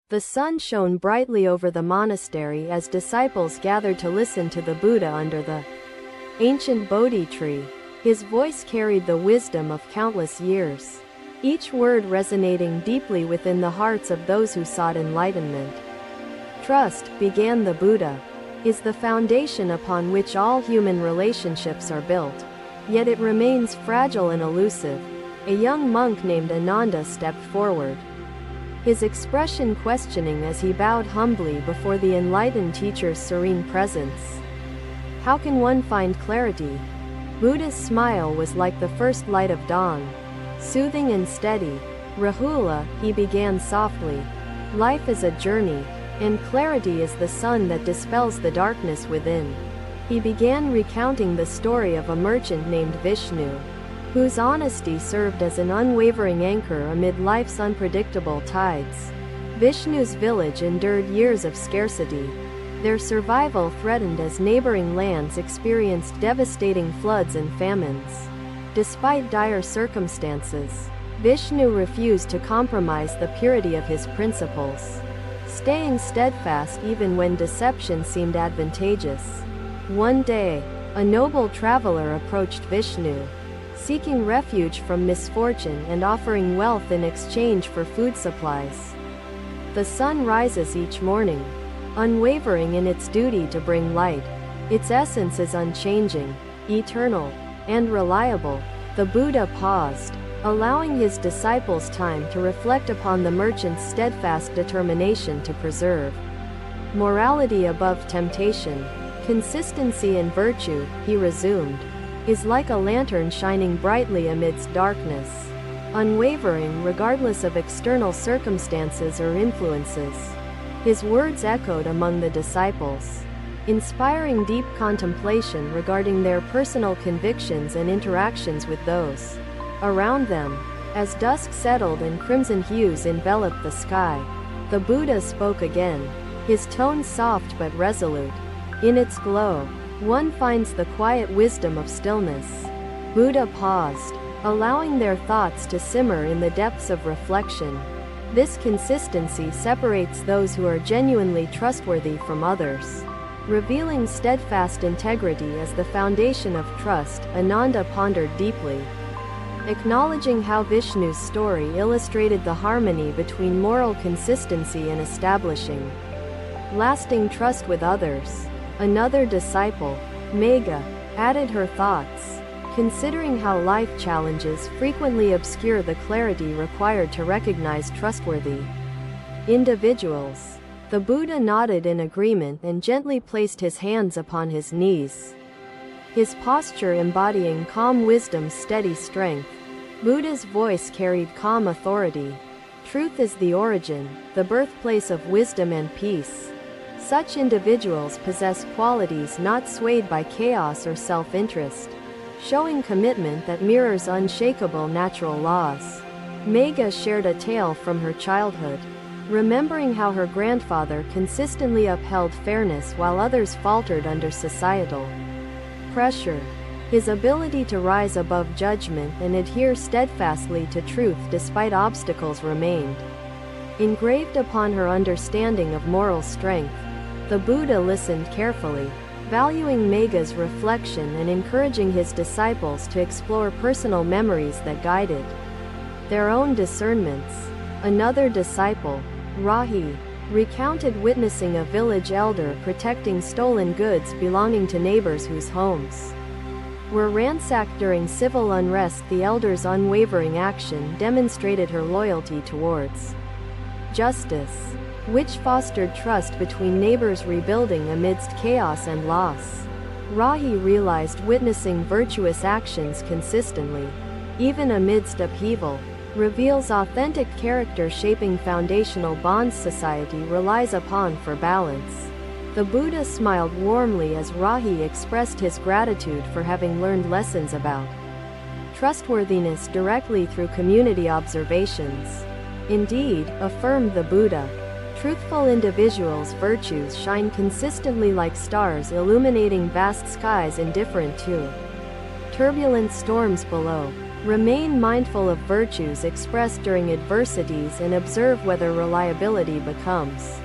The sun shone brightly over the monastery as disciples gathered to listen to the Buddha under the ancient Bodhi tree. His voice carried the wisdom of countless years, each word resonating deeply within the hearts of those who sought enlightenment. Trust, began the Buddha, is the foundation upon which all human relationships are built. Yet it remains fragile and elusive. A young monk named Ananda stepped forward, his expression questioning as he bowed humbly before the enlightened teacher's serene presence. How can one find clarity? Buddha's smile was like the first light of dawn, soothing and steady. Rahula, he began softly, life is a journey, and clarity is the sun that dispels the darkness within. He began recounting the story of a merchant named Vishnu, whose honesty served as an unwavering anchor amid life's unpredictable tides. Vishnu's village endured years of scarcity, their survival threatened as neighboring lands experienced devastating floods and famines. Despite dire circumstances, Vishnu refused to compromise the purity of his principles, staying steadfast even when deception seemed advantageous. One day, a noble traveler approached Vishnu, seeking refuge from misfortune and offering wealth in exchange for food supplies. The sun rises each morning, unwavering in its duty to bring light. Its essence is unchanging, eternal, and reliable. The Buddha paused, allowing his disciples time to reflect upon the merchant's steadfast determination to preserve morality above temptation. Consistency and virtue, he resumed, is like a lantern shining brightly amidst darkness, unwavering regardless of external circumstances or influences. His words echoed among the disciples, inspiring deep contemplation regarding their personal convictions and interactions with those around them. As dusk settled and crimson hues enveloped the sky, the Buddha spoke again, his tone soft but resolute. In its glow, one finds the quiet wisdom of stillness. Buddha paused, allowing their thoughts to simmer in the depths of reflection. This consistency separates those who are genuinely trustworthy from others, revealing steadfast integrity as the foundation of trust. Ananda pondered deeply, acknowledging how Vishnu's story illustrated the harmony between moral consistency and establishing lasting trust with others. Another disciple, Megha, added her thoughts, considering how life challenges frequently obscure the clarity required to recognize trustworthy individuals. The Buddha nodded in agreement and gently placed his hands upon his knees, his posture embodying calm wisdom's steady strength. Buddha's voice carried calm authority. Truth is the origin, the birthplace of wisdom and peace. Such individuals possess qualities not swayed by chaos or self-interest, showing commitment that mirrors unshakable natural laws. Megha shared a tale from her childhood, remembering how her grandfather consistently upheld fairness while others faltered under societal pressure. His ability to rise above judgment and adhere steadfastly to truth despite obstacles remained engraved upon her understanding of moral strength. The Buddha listened carefully, valuing Megha's reflection and encouraging his disciples to explore personal memories that guided their own discernments. Another disciple, Rahi, recounted witnessing a village elder protecting stolen goods belonging to neighbors whose homes were ransacked during civil unrest. The elder's unwavering action demonstrated her loyalty towards justice, which fostered trust between neighbors, rebuilding amidst chaos and loss. Rahi realized witnessing virtuous actions consistently, even amidst upheaval, reveals authentic character, shaping foundational bonds society relies upon for balance. The Buddha smiled warmly as Rahi expressed his gratitude for having learned lessons about trustworthiness directly through community observations. Indeed, affirmed the Buddha, truthful individuals' virtues shine consistently like stars illuminating vast skies indifferent to turbulent storms below. Remain mindful of virtues expressed during adversities and observe whether reliability becomes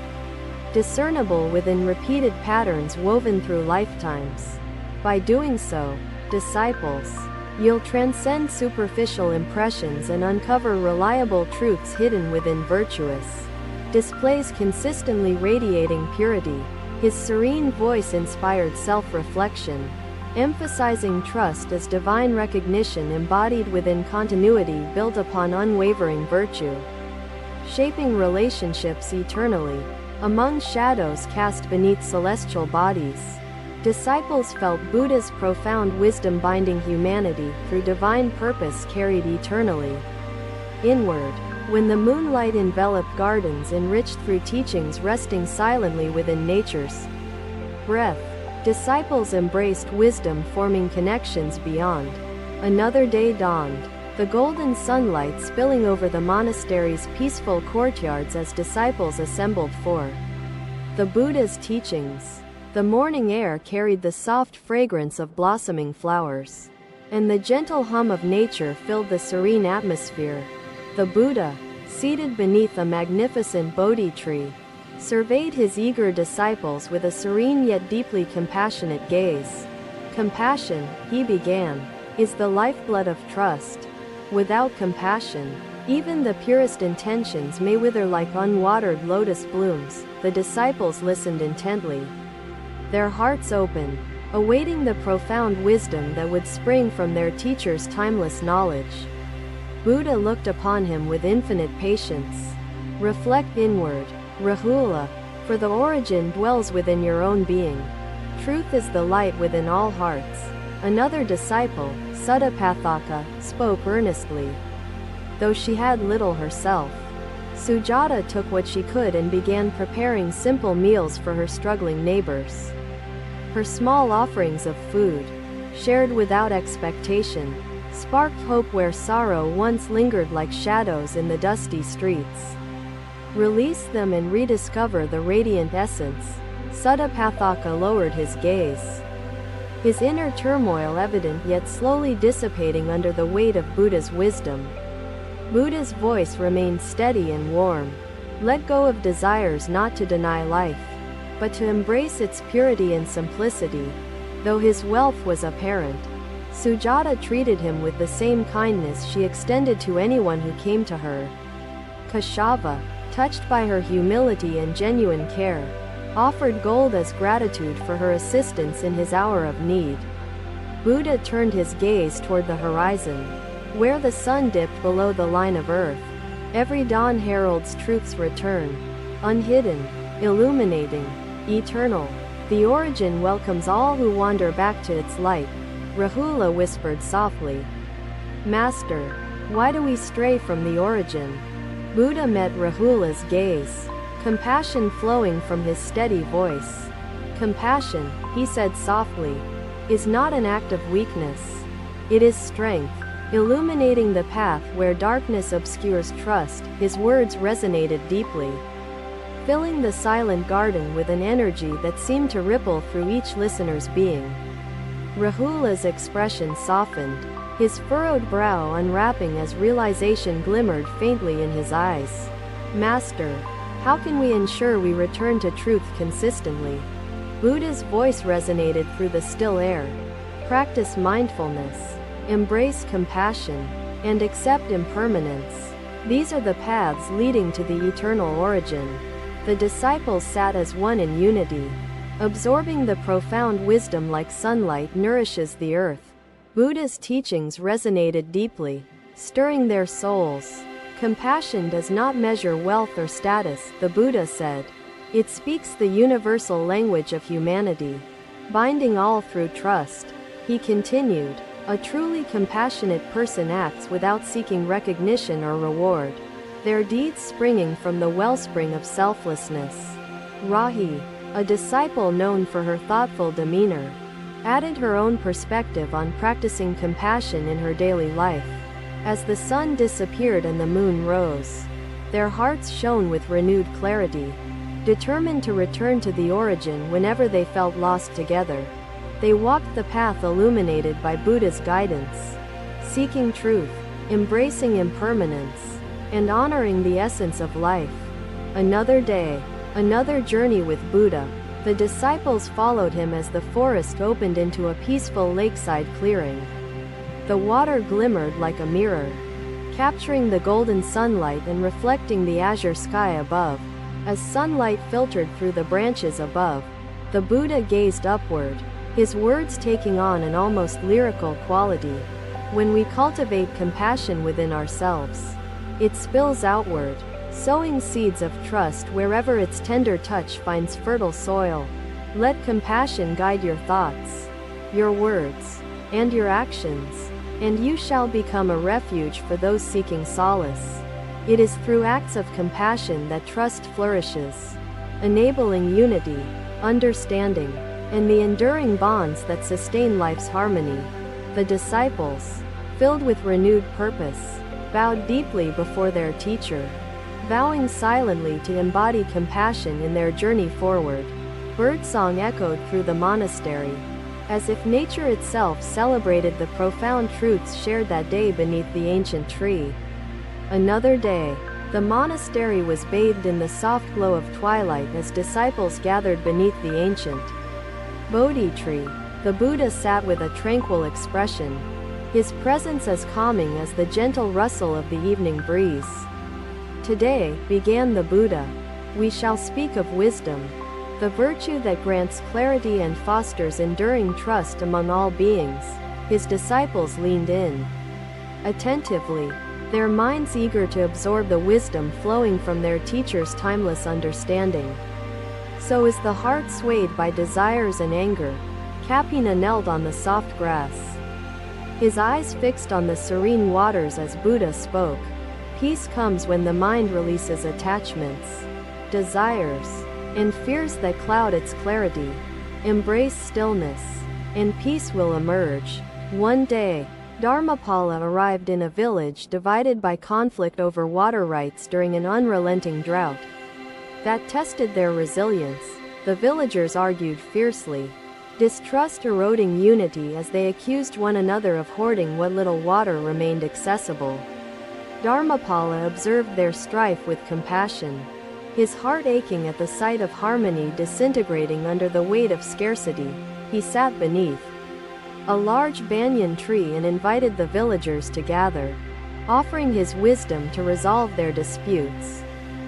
discernible within repeated patterns woven through lifetimes. By doing so, disciples, you'll transcend superficial impressions and uncover reliable truths hidden within virtuous displays consistently radiating purity. His serene voice inspired self-reflection, emphasizing trust as divine recognition embodied within continuity built upon unwavering virtue, shaping relationships eternally. Among shadows cast beneath celestial bodies, disciples felt Buddha's profound wisdom binding humanity through divine purpose carried eternally inward. When the moonlight enveloped gardens enriched through teachings resting silently within nature's breath, disciples embraced wisdom forming connections beyond. Another day dawned, the golden sunlight spilling over the monastery's peaceful courtyards as disciples assembled for the Buddha's teachings. The morning air carried the soft fragrance of blossoming flowers, and the gentle hum of nature filled the serene atmosphere. The Buddha, seated beneath a magnificent Bodhi tree, surveyed his eager disciples with a serene yet deeply compassionate gaze. Compassion, he began, is the lifeblood of trust. Without compassion, even the purest intentions may wither like unwatered lotus blooms. The disciples listened intently, their hearts open, awaiting the profound wisdom that would spring from their teacher's timeless knowledge. Buddha looked upon him with infinite patience. Reflect inward, Rahula, for the origin dwells within your own being. Truth is the light within all hearts. Another disciple, Sutta, spoke earnestly, though she had little herself. Sujata took what she could and began preparing simple meals for her struggling neighbors. Her small offerings of food, shared without expectation, sparked hope where sorrow once lingered like shadows in the dusty streets. Release them and rediscover the radiant essence. Sutta lowered his gaze, his inner turmoil evident yet slowly dissipating under the weight of Buddha's wisdom. Buddha's voice remained steady and warm. Let go of desires not to deny life, but to embrace its purity and simplicity. Though his wealth was apparent, Sujata treated him with the same kindness she extended to anyone who came to her. Kashava, touched by her humility and genuine care, offered gold as gratitude for her assistance in his hour of need. Buddha turned his gaze toward the horizon, where the sun dipped below the line of earth. Every dawn heralds truth's return, unhidden, illuminating, eternal. The origin welcomes all who wander back to its light. Rahula whispered softly. Master, why do we stray from the origin? Buddha met Rahula's gaze, compassion flowing from his steady voice. Compassion, he said softly, is not an act of weakness. It is strength, illuminating the path where darkness obscures trust. His words resonated deeply, filling the silent garden with an energy that seemed to ripple through each listener's being. Rahula's expression softened, his furrowed brow unwrapping as realization glimmered faintly in his eyes. Master, how can we ensure we return to truth consistently? Buddha's voice resonated through the still air. Practice mindfulness, embrace compassion, and accept impermanence. These are the paths leading to the eternal origin. The disciples sat as one in unity, absorbing the profound wisdom like sunlight nourishes the earth. Buddha's teachings resonated deeply, stirring their souls. Compassion does not measure wealth or status, the Buddha said. It speaks the universal language of humanity, binding all through trust. He continued, a truly compassionate person acts without seeking recognition or reward, their deeds springing from the wellspring of selflessness. Rahi, a disciple known for her thoughtful demeanor, added her own perspective on practicing compassion in her daily life. As the sun disappeared and the moon rose, their hearts shone with renewed clarity, determined to return to the origin whenever they felt lost together. They walked the path illuminated by Buddha's guidance, seeking truth, embracing impermanence, and honoring the essence of life. Another day, another journey with Buddha. The disciples followed him as the forest opened into a peaceful lakeside clearing. The water glimmered like a mirror, capturing the golden sunlight and reflecting the azure sky above. As sunlight filtered through the branches above, the Buddha gazed upward, his words taking on an almost lyrical quality. When we cultivate compassion within ourselves, it spills outward, sowing seeds of trust wherever its tender touch finds fertile soil. Let compassion guide your thoughts, your words, and your actions, and you shall become a refuge for those seeking solace. It is through acts of compassion that trust flourishes, enabling unity, understanding, and the enduring bonds that sustain life's harmony. The disciples, filled with renewed purpose, bowed deeply before their teacher, vowing silently to embody compassion in their journey forward. Birdsong echoed through the monastery, as if nature itself celebrated the profound truths shared that day beneath the ancient tree. Another day, the monastery was bathed in the soft glow of twilight as disciples gathered beneath the ancient Bodhi tree. The Buddha sat with a tranquil expression, his presence as calming as the gentle rustle of the evening breeze. Today, began the Buddha, we shall speak of wisdom, the virtue that grants clarity and fosters enduring trust among all beings. His disciples leaned in attentively, their minds eager to absorb the wisdom flowing from their teacher's timeless understanding. So is the heart swayed by desires and anger. Kapina knelt on the soft grass, his eyes fixed on the serene waters as Buddha spoke. Peace comes when the mind releases attachments, desires, and fears that cloud its clarity. Embrace stillness, and peace will emerge. One day, Dharmapala arrived in a village divided by conflict over water rights during an unrelenting drought that tested their resilience. The villagers argued fiercely, distrust eroding unity as they accused one another of hoarding what little water remained accessible. Dharmapala observed their strife with compassion, his heart aching at the sight of harmony disintegrating under the weight of scarcity. He sat beneath a large banyan tree and invited the villagers to gather, offering his wisdom to resolve their disputes.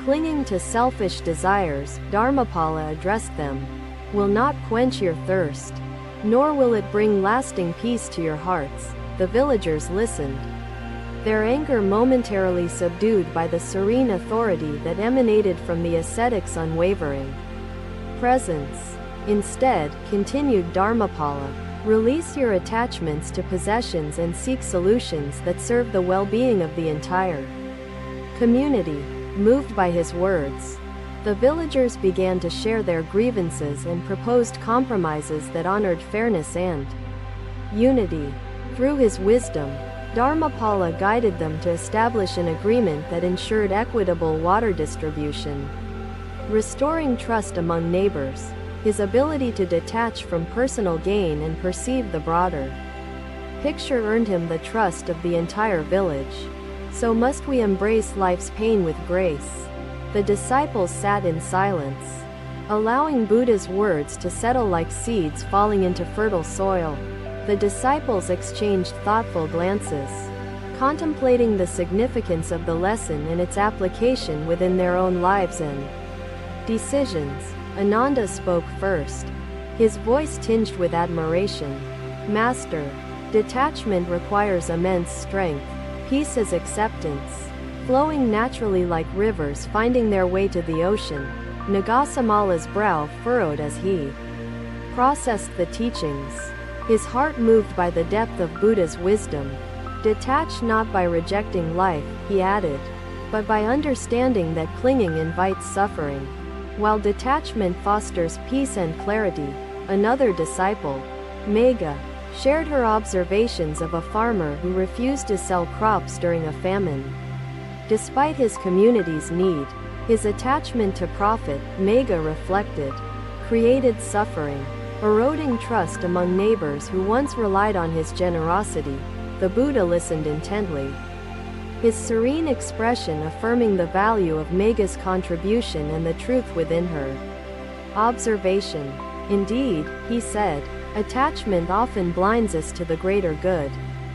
Clinging to selfish desires, Dharmapala addressed them, will not quench your thirst, nor will it bring lasting peace to your hearts. The villagers listened, their anger momentarily subdued by the serene authority that emanated from the ascetic's unwavering presence. Instead, continued Dharmapala, release your attachments to possessions and seek solutions that serve the well-being of the entire community. Moved by his words, the villagers began to share their grievances and proposed compromises that honored fairness and unity. Through his wisdom, Dharmapala guided them to establish an agreement that ensured equitable water distribution, restoring trust among neighbors. His ability to detach from personal gain and perceive the broader picture earned him the trust of the entire village. So must we embrace life's pain with grace. The disciples sat in silence, allowing Buddha's words to settle like seeds falling into fertile soil. The disciples exchanged thoughtful glances, contemplating the significance of the lesson and its application within their own lives and decisions. Ananda spoke first, his voice tinged with admiration. Master, detachment requires immense strength. Peace is acceptance, flowing naturally like rivers finding their way to the ocean. Nagasamala's brow furrowed as he processed the teachings, his heart moved by the depth of Buddha's wisdom. Detach not by rejecting life, he added, but by understanding that clinging invites suffering, while detachment fosters peace and clarity. Another disciple, Megha, shared her observations of a farmer who refused to sell crops during a famine. Despite his community's need, his attachment to profit, Megha reflected, created suffering, eroding trust among neighbors who once relied on his generosity. The Buddha listened intently, his serene expression affirming the value of Megha's contribution and the truth within her. Observation. Indeed, he said, attachment often blinds us to the greater good,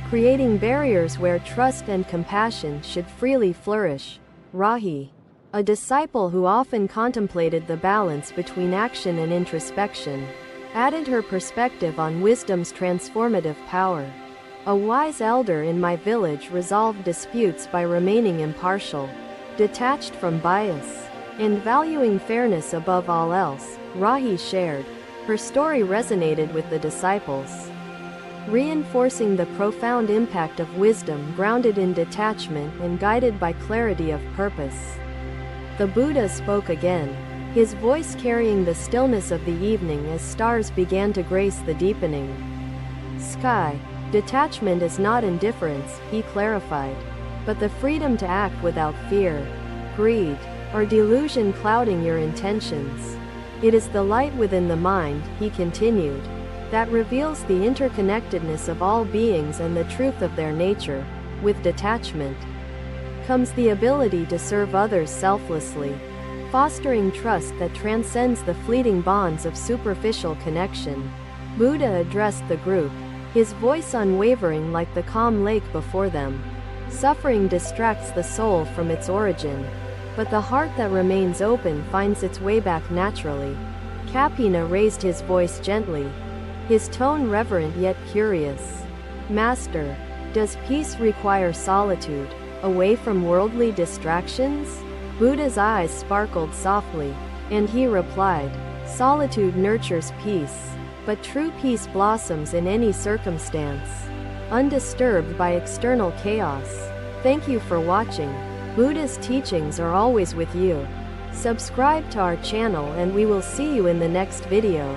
creating barriers where trust and compassion should freely flourish. Rahi, a disciple who often contemplated the balance between action and introspection, added her perspective on wisdom's transformative power. A wise elder in my village resolved disputes by remaining impartial, detached from bias, and valuing fairness above all else. Rahi shared. Her story resonated with the disciples, reinforcing the profound impact of wisdom grounded in detachment and guided by clarity of purpose. The Buddha spoke again, his voice carrying the stillness of the evening as stars began to grace the deepening sky. Detachment is not indifference, he clarified, but the freedom to act without fear, greed, or delusion clouding your intentions. It is the light within the mind, he continued, that reveals the interconnectedness of all beings and the truth of their nature. With detachment comes the ability to serve others selflessly, fostering trust that transcends the fleeting bonds of superficial connection. Buddha addressed the group, his voice unwavering like the calm lake before them. Suffering distracts the soul from its origin, but the heart that remains open finds its way back naturally. Kapina raised his voice gently, his tone reverent yet curious. Master, does peace require solitude, away from worldly distractions? Buddha's eyes sparkled softly, and he replied, solitude nurtures peace, but true peace blossoms in any circumstance, undisturbed by external chaos. Thank you for watching. Buddha's teachings are always with you. Subscribe to our channel and we will see you in the next video.